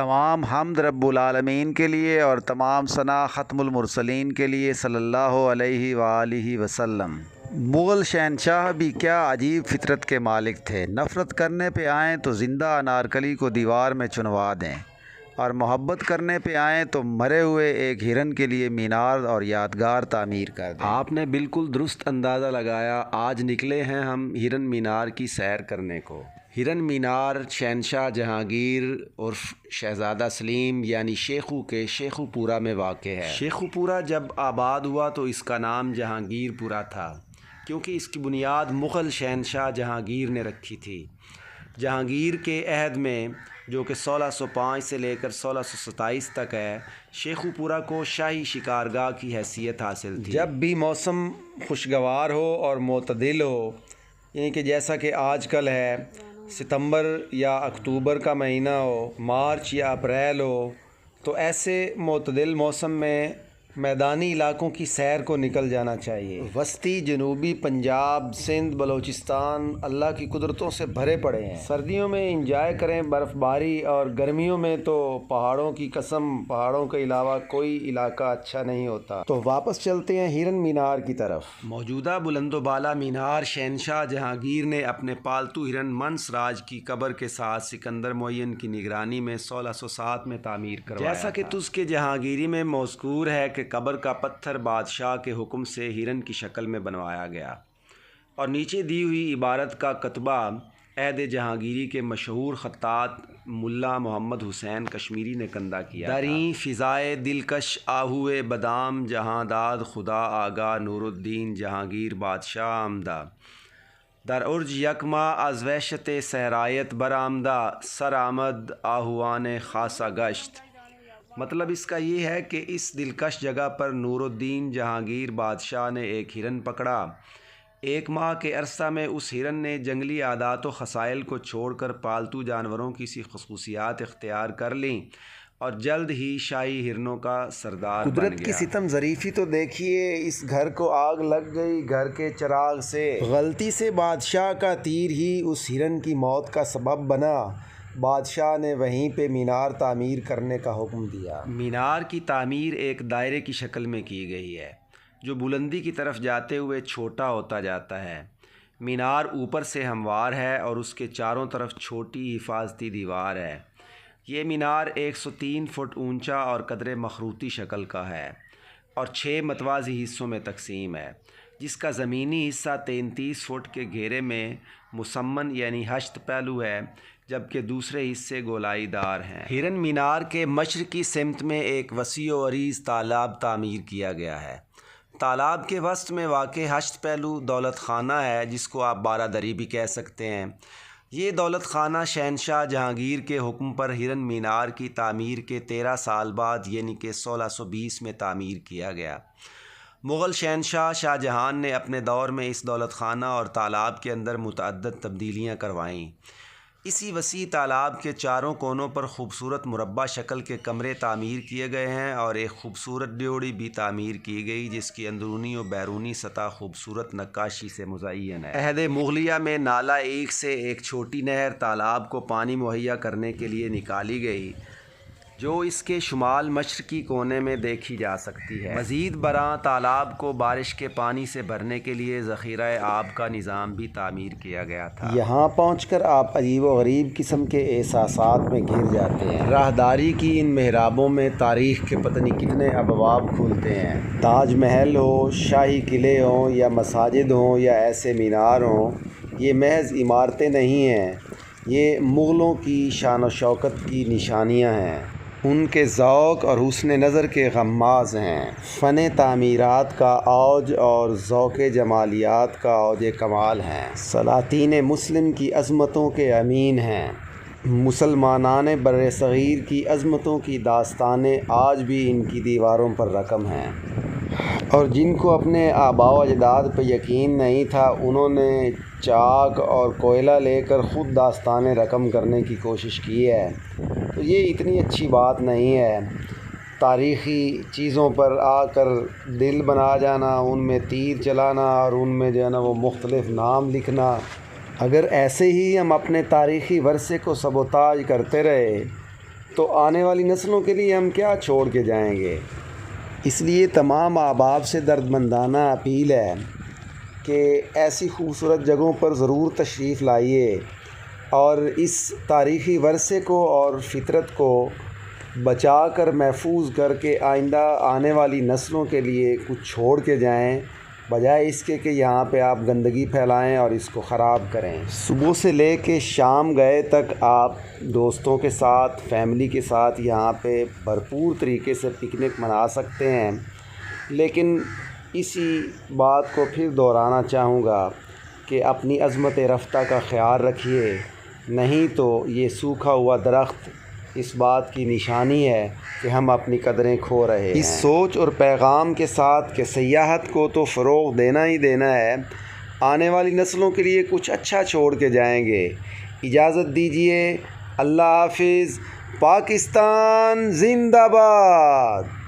تمام حمد رب العالمین کے لیے اور تمام ثنا ختم المرسلین کے لیے صلی اللہ علیہ وآلہ وسلم۔ مغل شہنشاہ بھی کیا عجیب فطرت کے مالک تھے۔ نفرت کرنے پہ آئیں تو زندہ انارکلی کو دیوار میں چنوا دیں، اور محبت کرنے پہ آئیں تو مرے ہوئے ایک ہرن کے لیے مینار اور یادگار تعمیر کر دیں۔ آپ نے بالکل درست اندازہ لگایا۔ آج نکلے ہیں ہم ہرن مینار کی سیر کرنے کو۔ ہرن مینار شہنشاہ جہانگیر عرف شہزادہ سلیم یعنی شیخو کے شیخو پورہ میں واقع ہے۔ شیخو پورہ جب آباد ہوا تو اس کا نام جہانگیر پورہ تھا، کیونکہ اس کی بنیاد مغل شہنشاہ جہانگیر نے رکھی تھی۔ جہانگیر کے عہد میں، جو کہ 1605 سے لے کر 1627 تک ہے، شیخو پورہ کو شاہی شکارگاہ کی حیثیت حاصل تھی۔ جب بھی موسم خوشگوار ہو اور معتدل ہو، یعنی کہ جیسا کہ آج کل ہے، ستمبر یا اکتوبر کا مہینہ ہو، مارچ یا اپریل ہو، تو ایسے معتدل موسم میں میدانی علاقوں کی سیر کو نکل جانا چاہیے۔ وسطی جنوبی پنجاب، سندھ، بلوچستان اللہ کی قدرتوں سے بھرے پڑے ہیں۔ سردیوں میں انجوائے کریں برف باری، اور گرمیوں میں تو پہاڑوں کی قسم، پہاڑوں کے علاوہ کوئی علاقہ اچھا نہیں ہوتا۔ تو واپس چلتے ہیں ہرن مینار کی طرف۔ موجودہ بلند و بالا مینار شہنشاہ جہانگیر نے اپنے پالتو ہرن منس راج کی قبر کے ساتھ سکندر معین کی نگرانی میں 1607 میں تعمیر کروایا۔ جیسا کہ تذکرہ جہانگیری میں مذکور ہے کہ قبر کا پتھر بادشاہ کے حکم سے ہرن کی شکل میں بنوایا گیا، اور نیچے دی ہوئی عبارت کا کتبہ عہد جہانگیری کے مشہور خطاط ملا محمد حسین کشمیری نے کندہ کیا تھا۔ دریں فضائے دلکش آہوئے بدام، جہاں داد خدا آگاہ نور الدین جہانگیر بادشاہ آمدہ، در ارج یک ماہ از وحشت صحرایت برآمدہ، سر آمد آہوان خاصہ گشت۔ مطلب اس کا یہ ہے کہ اس دلکش جگہ پر نور الدین جہانگیر بادشاہ نے ایک ہرن پکڑا۔ 1 ماہ کے عرصہ میں اس ہرن نے جنگلی عادات و خصائل کو چھوڑ کر پالتو جانوروں کی سی خصوصیات اختیار کر لیں، اور جلد ہی شاہی ہرنوں کا سردار بن گیا۔ قدرت کی ستم ظریفی تو دیکھیے، اس گھر کو آگ لگ گئی گھر کے چراغ سے۔ غلطی سے بادشاہ کا تیر ہی اس ہرن کی موت کا سبب بنا۔ بادشاہ نے وہیں پہ مینار تعمیر کرنے کا حکم دیا۔ مینار کی تعمیر ایک دائرے کی شکل میں کی گئی ہے، جو بلندی کی طرف جاتے ہوئے چھوٹا ہوتا جاتا ہے۔ مینار اوپر سے ہموار ہے اور اس کے چاروں طرف چھوٹی حفاظتی دیوار ہے۔ یہ مینار 103 فٹ اونچا اور قدرے مخروطی شکل کا ہے، اور 6 متوازی حصوں میں تقسیم ہے، جس کا زمینی حصہ 33 فٹ کے گھیرے میں مسمن یعنی ہشت پہلو ہے، جبکہ دوسرے حصے گولائی دار ہیں۔ ہرن مینار کے مشرقی سمت میں ایک وسیع و عریض تالاب تعمیر کیا گیا ہے۔ تالاب کے وسط میں واقع ہشت پہلو دولت خانہ ہے، جس کو آپ بارہ دری بھی کہہ سکتے ہیں۔ یہ دولت خانہ شہنشاہ جہانگیر کے حکم پر ہرن مینار کی تعمیر کے 13 سال بعد یعنی کہ 1620 میں تعمیر کیا گیا۔ مغل شہنشاہ شاہ جہان نے اپنے دور میں اس دولت خانہ اور تالاب کے اندر متعدد تبدیلیاں کروائیں۔ اسی وسیع تالاب کے چاروں کونوں پر خوبصورت مربع شکل کے کمرے تعمیر کیے گئے ہیں، اور ایک خوبصورت ڈیوڑی بھی تعمیر کی گئی، جس کی اندرونی و بیرونی سطح خوبصورت نقاشی سے مزین ہے۔ عہد مغلیہ میں نالہ ایک سے ایک چھوٹی نہر تالاب کو پانی مہیا کرنے کے لیے نکالی گئی، جو اس کے شمال مشرقی کونے میں دیکھی جا سکتی ہے۔ مزید برآں تالاب کو بارش کے پانی سے بھرنے کے لیے ذخیرہ آب کا نظام بھی تعمیر کیا گیا تھا۔ یہاں پہنچ کر آپ عجیب و غریب قسم کے احساسات میں گر جاتے ہیں۔ راہداری کی ان محرابوں میں تاریخ کے پتہ نہیں کتنے ابواب کھلتے ہیں۔ تاج محل ہو، شاہی قلعے ہوں، یا مساجد ہوں، یا ایسے مینار ہوں، یہ محض عمارتیں نہیں ہیں، یہ مغلوں کی شان و شوکت کی نشانیاں ہیں، ان کے ذوق اور حسن نظر کے غماز ہیں۔ فن تعمیرات کا اوج اور ذوق جمالیات کا اوج کمال ہیں۔ سلاطین مسلم کی عظمتوں کے امین ہیں۔ مسلمانان بر صغیر کی عظمتوں کی داستانیں آج بھی ان کی دیواروں پر رقم ہیں، اور جن کو اپنے آباء و اجداد پہ یقین نہیں تھا، انہوں نے چاک اور کوئلہ لے کر خود داستانیں رقم کرنے کی کوشش کی ہے۔ تو یہ اتنی اچھی بات نہیں ہے تاریخی چیزوں پر آ کر دل بنا جانا، ان میں تیر چلانا، اور ان میں جو ہے نا وہ مختلف نام لکھنا۔ اگر ایسے ہی ہم اپنے تاریخی ورثے کو سبوتاژ کرتے رہے تو آنے والی نسلوں کے لیے ہم کیا چھوڑ کے جائیں گے؟ اس لیے تمام احباب سے دردمندانہ اپیل ہے کہ ایسی خوبصورت جگہوں پر ضرور تشریف لائیے اور اس تاریخی ورثے کو اور فطرت کو بچا کر محفوظ کر کے آئندہ آنے والی نسلوں کے لیے کچھ چھوڑ کے جائیں، بجائے اس کے کہ یہاں پہ آپ گندگی پھیلائیں اور اس کو خراب کریں۔ صبح سے لے کے شام گئے تک آپ دوستوں کے ساتھ، فیملی کے ساتھ یہاں پہ بھرپور طریقے سے پکنک منا سکتے ہیں، لیکن اسی بات کو پھر دہرانا چاہوں گا کہ اپنی عظمت رفتہ کا خیال رکھیے، نہیں تو یہ سوکھا ہوا درخت اس بات کی نشانی ہے کہ ہم اپنی قدریں کھو رہے ہیں۔ اس سوچ اور پیغام کے ساتھ کہ سیاحت کو تو فروغ دینا ہی دینا ہے، آنے والی نسلوں کے لیے کچھ اچھا چھوڑ کے جائیں گے۔ اجازت دیجیے، اللہ حافظ، پاکستان زندہ باد۔